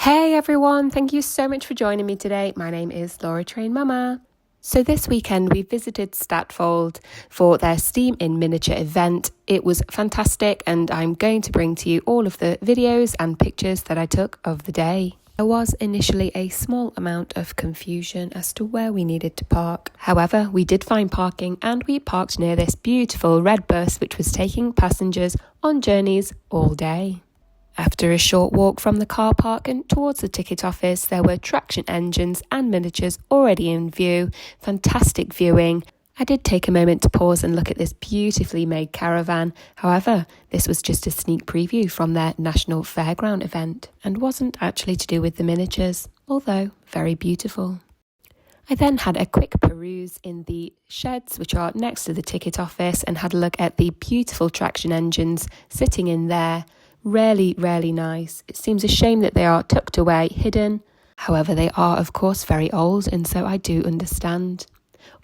Hey everyone, thank you so much for joining me today. My name is Laura Train Mama. So this weekend we visited Statfold for their Steam in Miniature event. It was fantastic and I'm going to bring to you all of the videos and pictures that I took of the day. There was initially a small amount of confusion as to where we needed to park. However, we did find parking and we parked near this beautiful red bus which was taking passengers on journeys all day. After a short walk from the car park and towards the ticket office, there were traction engines and miniatures already in view. Fantastic viewing. I did take a moment to pause and look at this beautifully made caravan. However, this was just a sneak preview from their National Fairground event and wasn't actually to do with the miniatures, although very beautiful. I then had a quick peruse in the sheds which are next to the ticket office and had a look at the beautiful traction engines sitting in there. Really nice. It seems a shame that they are tucked away, hidden. However, they are of course very old and so I do understand.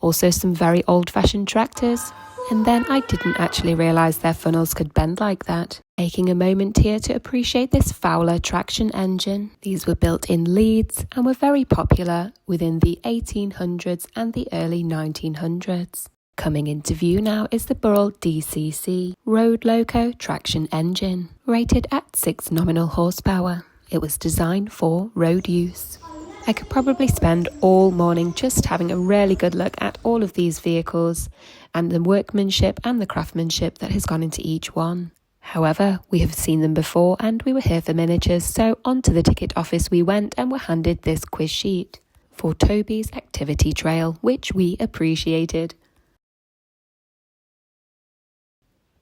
Also some very old-fashioned tractors. And then I didn't actually realise their funnels could bend like that. Taking a moment here to appreciate this Fowler traction engine. These were built in Leeds and were very popular within the 1800s and the early 1900s. Coming into view now is the Burrell DCC Road Loco traction engine, rated at 6 nominal horsepower. It was designed for road use. I could probably spend all morning just having a really good look at all of these vehicles and the workmanship and the craftsmanship that has gone into each one. However, we have seen them before and we were here for miniatures, so onto the ticket office we went and were handed this quiz sheet for Toby's activity trail, which we appreciated.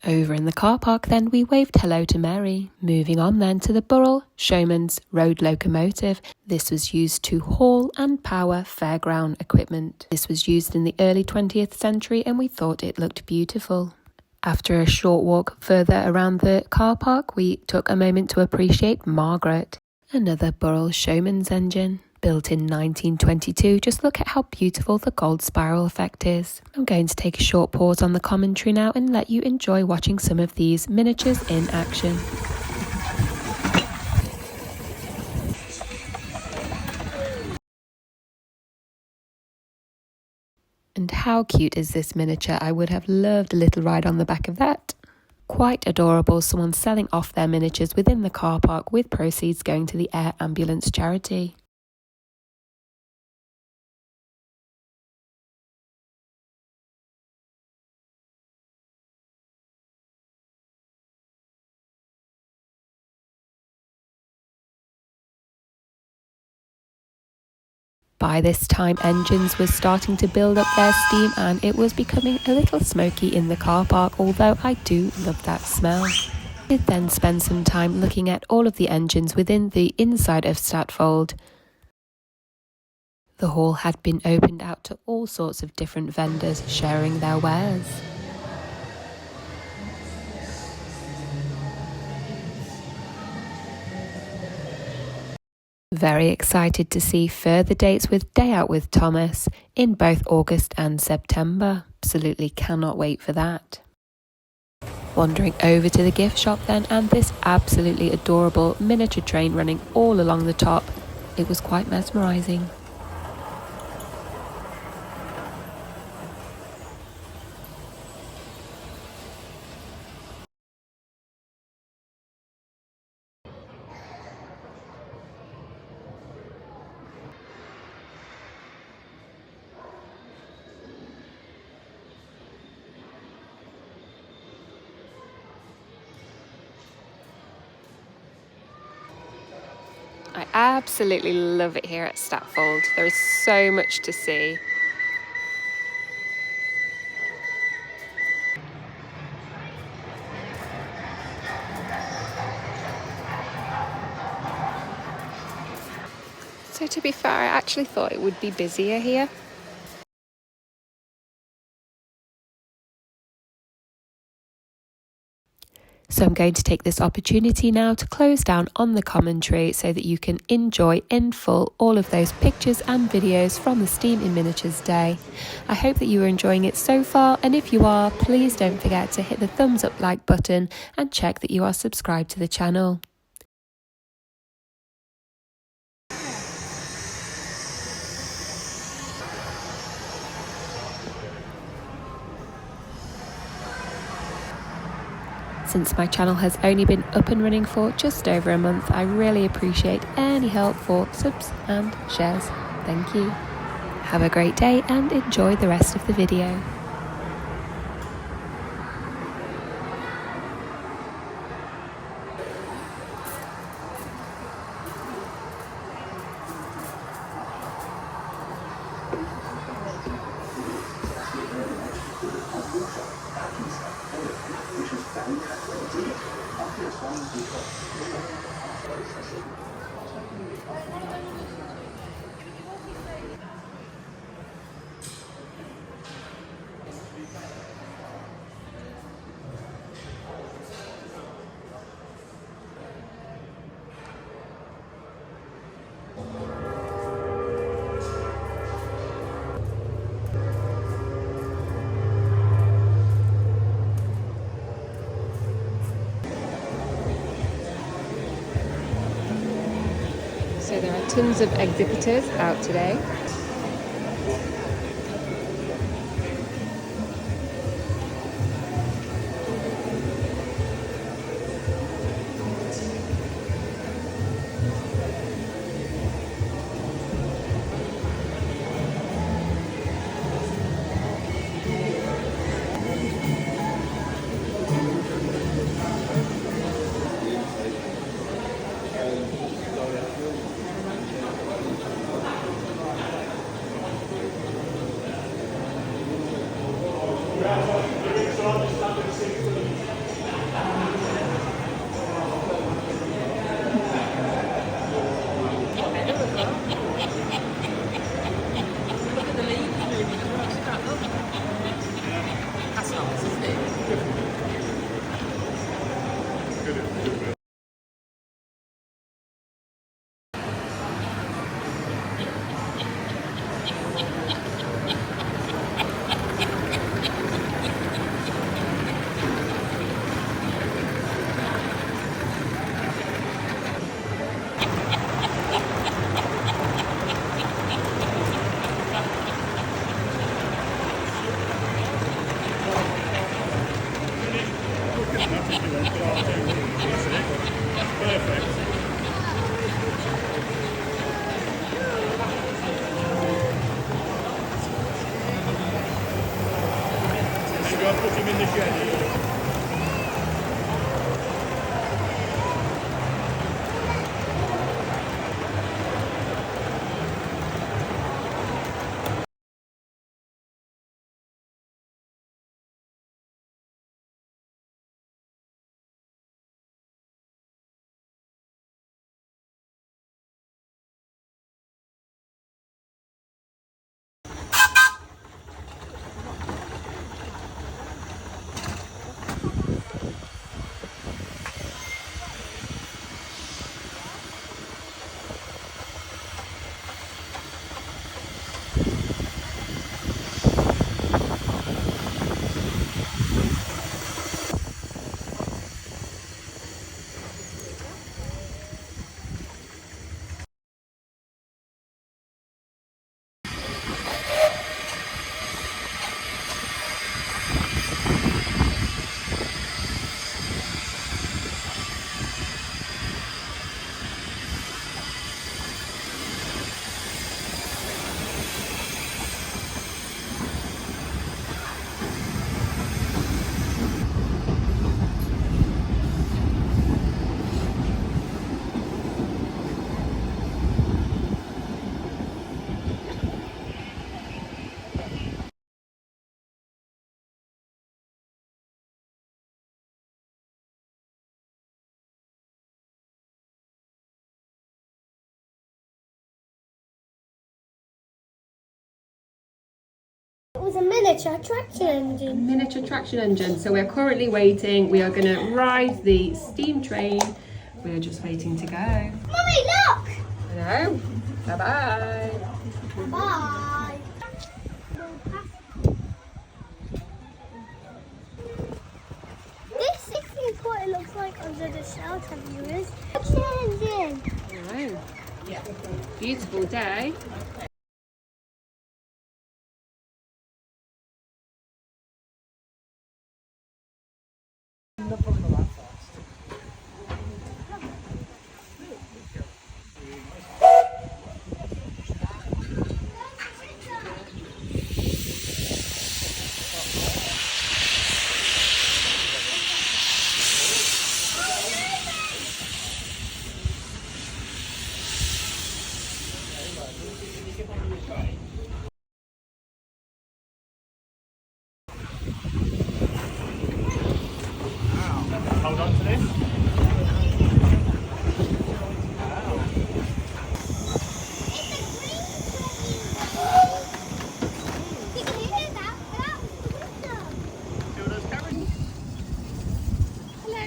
Over in the car park then we waved hello to Mary. Moving on then to the Burrell Showman's Road Locomotive. This was used to haul and power fairground equipment. This was used in the early 20th century and we thought it looked beautiful. After a short walk further around the car park, we took a moment to appreciate Margaret, another Burrell Showman's engine. Built in 1922, just look at how beautiful the gold spiral effect is. I'm going to take a short pause on the commentary now and let you enjoy watching some of these miniatures in action. And how cute is this miniature? I would have loved a little ride on the back of that. Quite adorable, someone selling off their miniatures within the car park with proceeds going to the Air Ambulance charity. By this time, engines were starting to build up their steam and it was becoming a little smoky in the car park, although I do love that smell. I did then spend some time looking at all of the engines within the inside of Statfold. The hall had been opened out to all sorts of different vendors sharing their wares. Very excited to see further dates with Day Out with Thomas in both August and September. Absolutely cannot wait for that. Wandering over to the gift shop then, and this absolutely adorable miniature train running all along the top. It was quite mesmerising. I absolutely love it here at Statfold. There is so much to see. So to be fair, I actually thought it would be busier here. So I'm going to take this opportunity now to close down on the commentary so that you can enjoy in full all of those pictures and videos from the Steam in Miniatures Day. I hope that you are enjoying it so far, and if you are, please don't forget to hit the thumbs up like button and check that you are subscribed to the channel. Since my channel has only been up and running for just over a month, I really appreciate any help for subs and shares. Thank you. Have a great day and enjoy the rest of the video. So there are tons of exhibitors out today. Put him in the shed. It was a miniature traction engine. Miniature traction engine. So we're currently waiting. We are going to ride the steam train. We're just waiting to go. Mummy, look! I know. Bye-bye. Bye. This is what it looks like under the shelter, viewers. Traction engine. I know. Beautiful day. No problem. Hold on to this. You can hear that. That was the window. See all those carrots? Hello.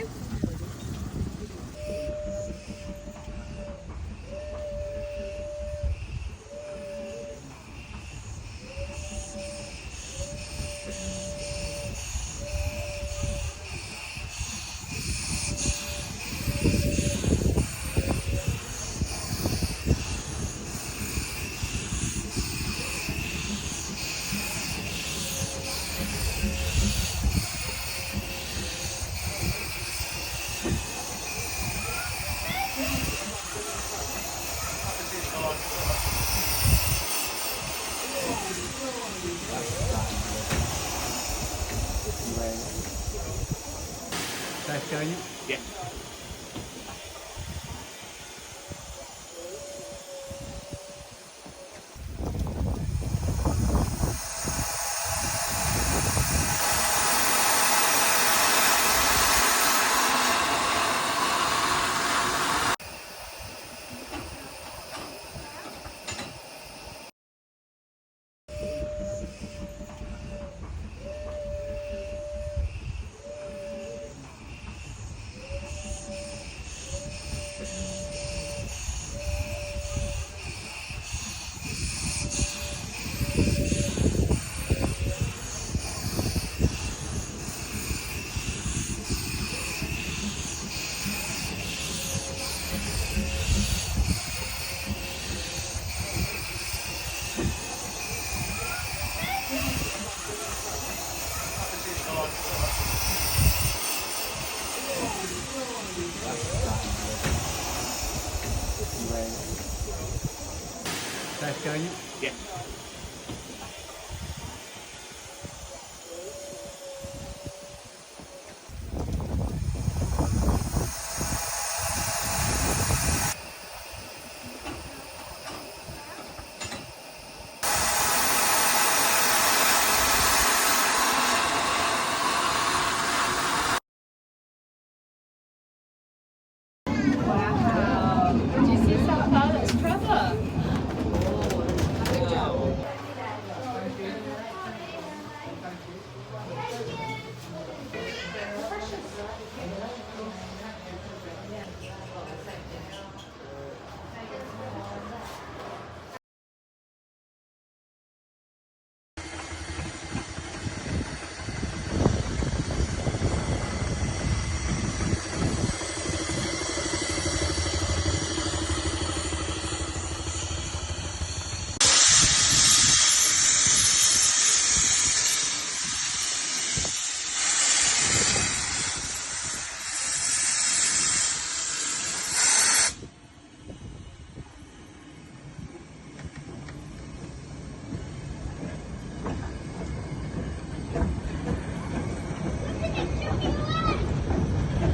Safe going? Yeah. Safe going? Yeah.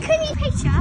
Can you picture?